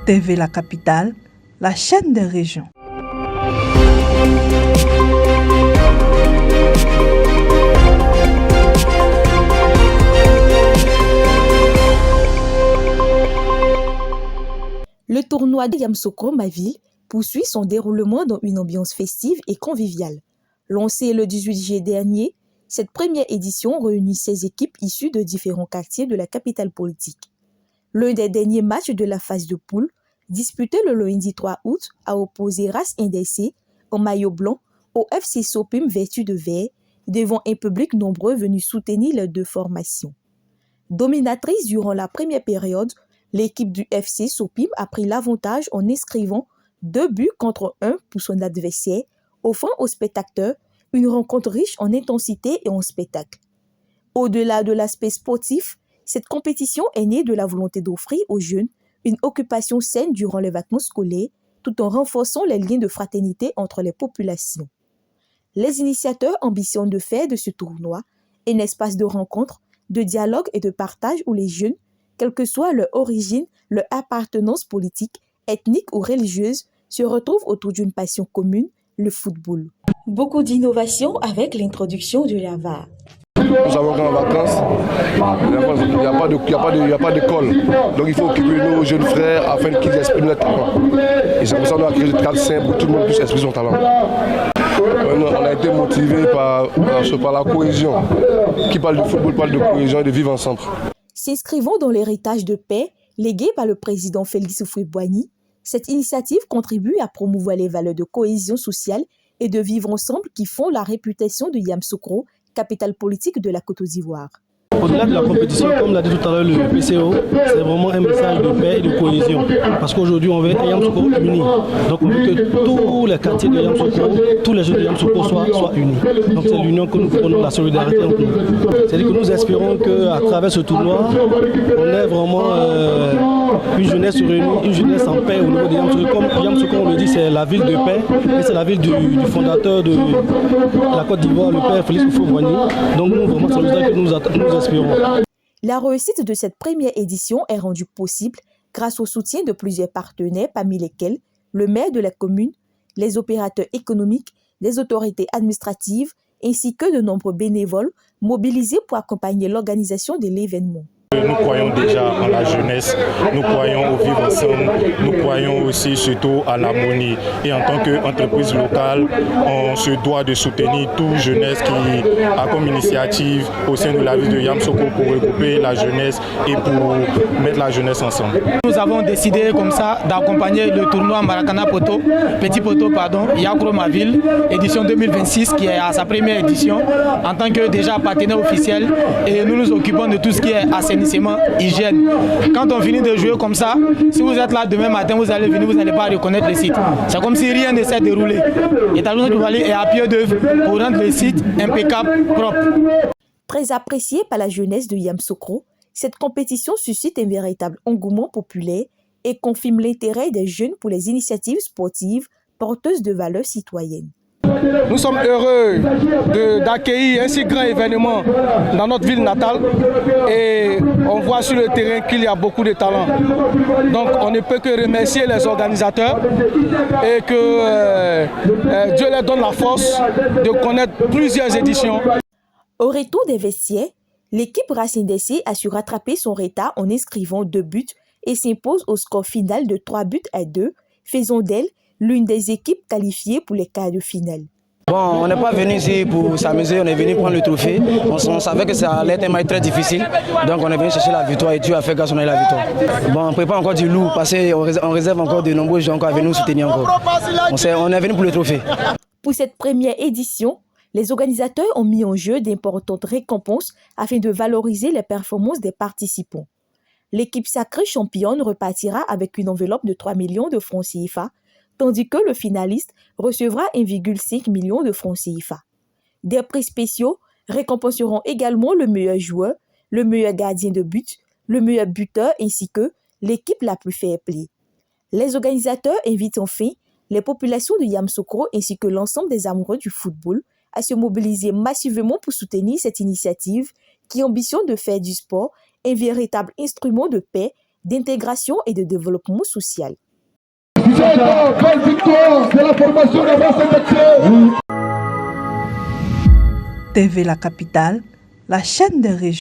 TV La Capitale, la chaîne des régions. Le tournoi de Yamoussoukro, ma ville, poursuit son déroulement dans une ambiance festive et conviviale. Lancé le 18 juillet dernier, cette première édition réunit 16 équipes issues de différents quartiers de la capitale politique. L'un des derniers matchs de la phase de poule, disputé le lundi 3 août, a opposé Ras Indessé en maillot blanc au FC Sopim vêtu de vert, devant un public nombreux venu soutenir les deux formations. Dominatrice durant la première période, l'équipe du FC Sopim a pris l'avantage en inscrivant 2 buts contre 1 pour son adversaire, offrant aux spectateurs une rencontre riche en intensité et en spectacle. Au-delà de l'aspect sportif, cette compétition est née de la volonté d'offrir aux jeunes une occupation saine durant les vacances scolaires, tout en renforçant les liens de fraternité entre les populations. Les initiateurs ambitionnent de faire de ce tournoi un espace de rencontre, de dialogue et de partage où les jeunes, quelle que soit leur origine, leur appartenance politique, ethnique ou religieuse, se retrouvent autour d'une passion commune, le football. Beaucoup d'innovations avec l'introduction de la VAR. Nous savons qu'en vacances, il n'y a pas d'école. Donc il faut occuper nos jeunes frères afin qu'ils expriment leur talent. Et c'est pour ça qu'on a créé le cadre simple pour que tout le monde puisse exprimer son talent. On a été motivé par la cohésion. Qui parle de football parle de cohésion et de vivre ensemble. S'inscrivant dans l'héritage de paix légué par le président Félix Houphouët-Boigny, cette initiative contribue à promouvoir les valeurs de cohésion sociale et de vivre ensemble qui font la réputation de Yamoussoukro, capitale politique de la Côte d'Ivoire. Au-delà de la compétition, comme l'a dit tout à l'heure le PCO, c'est vraiment un message de paix et de cohésion. Parce qu'aujourd'hui, on veut un Yamoussoukro uni. Donc on veut que tous les quartiers de Yamoussoukro, tous les jeunes de Yamoussoukro soient unis. Donc c'est l'union que nous prenons, la solidarité entre nous. C'est-à-dire que nous espérons qu'à travers ce tournoi, on ait vraiment une jeunesse réunie, une jeunesse en paix au niveau de Yamoussoukro. Comme Yamoussoukro, on le dit, c'est la ville de paix. Et c'est la ville du fondateur de la Côte d'Ivoire, le père Félix Houphouët-Boigny. Donc nous, vraiment, c'est ça que nous espérons. La réussite de cette première édition est rendue possible grâce au soutien de plusieurs partenaires, parmi lesquels le maire de la commune, les opérateurs économiques, les autorités administratives, ainsi que de nombreux bénévoles mobilisés pour accompagner l'organisation de l'événement. Nous croyons déjà en la jeunesse, nous croyons au vivre ensemble, nous croyons aussi surtout à l'harmonie. Et en tant qu'entreprise locale, on se doit de soutenir toute jeunesse qui a comme initiative au sein de la ville de Yamoussoukro pour regrouper la jeunesse et pour mettre la jeunesse ensemble. Nous avons décidé comme ça d'accompagner le tournoi Maracana Poto, Petit Poto, Yamoussoukro ma ville, édition 2026 qui est à sa première édition en tant que déjà partenaire officiel et nous nous occupons de tout ce qui est assainissement, hygiène. Quand on finit de jouer comme ça, si vous êtes là demain matin, vous allez venir, vous n'allez pas reconnaître le site. C'est comme si rien ne s'est déroulé. L'établissement du Valais est à pied d'œuvre pour rendre le site impeccable, propre. Très appréciée par la jeunesse de Yamoussoukro, cette compétition suscite un véritable engouement populaire et confirme l'intérêt des jeunes pour les initiatives sportives porteuses de valeurs citoyennes. Nous sommes heureux d'accueillir un si grand événement dans notre ville natale et on voit sur le terrain qu'il y a beaucoup de talents. Donc on ne peut que remercier les organisateurs et que Dieu leur donne la force de connaître plusieurs éditions. Au retour des vestiaires, l'équipe Ras Indessé a su rattraper son retard en inscrivant 2 buts et s'impose au score final de 3-2, faisant d'elle l'une des équipes qualifiées pour les quarts de finale. Bon, on n'est pas venu ici pour s'amuser, on est venu prendre le trophée. On savait que ça allait être un match très difficile, donc on est venu chercher la victoire et Dieu a fait grâce à la victoire. Bon, on prépare encore du lourd parce qu'on réserve encore de nombreux gens à venir nous soutenir encore. On est venu pour le trophée. Pour cette première édition, les organisateurs ont mis en jeu d'importantes récompenses afin de valoriser les performances des participants. L'équipe sacrée championne repartira avec une enveloppe de 3 millions de francs CFA, tandis que le finaliste recevra 1,5 million de francs CFA. Des prix spéciaux récompenseront également le meilleur joueur, le meilleur gardien de but, le meilleur buteur ainsi que l'équipe la plus fair play. Les organisateurs invitent enfin les populations de Yamoussoukro ainsi que l'ensemble des amoureux du football à se mobiliser massivement pour soutenir cette initiative qui ambitionne de faire du sport un véritable instrument de paix, d'intégration et de développement social. TV La Capitale, la chaîne des régions.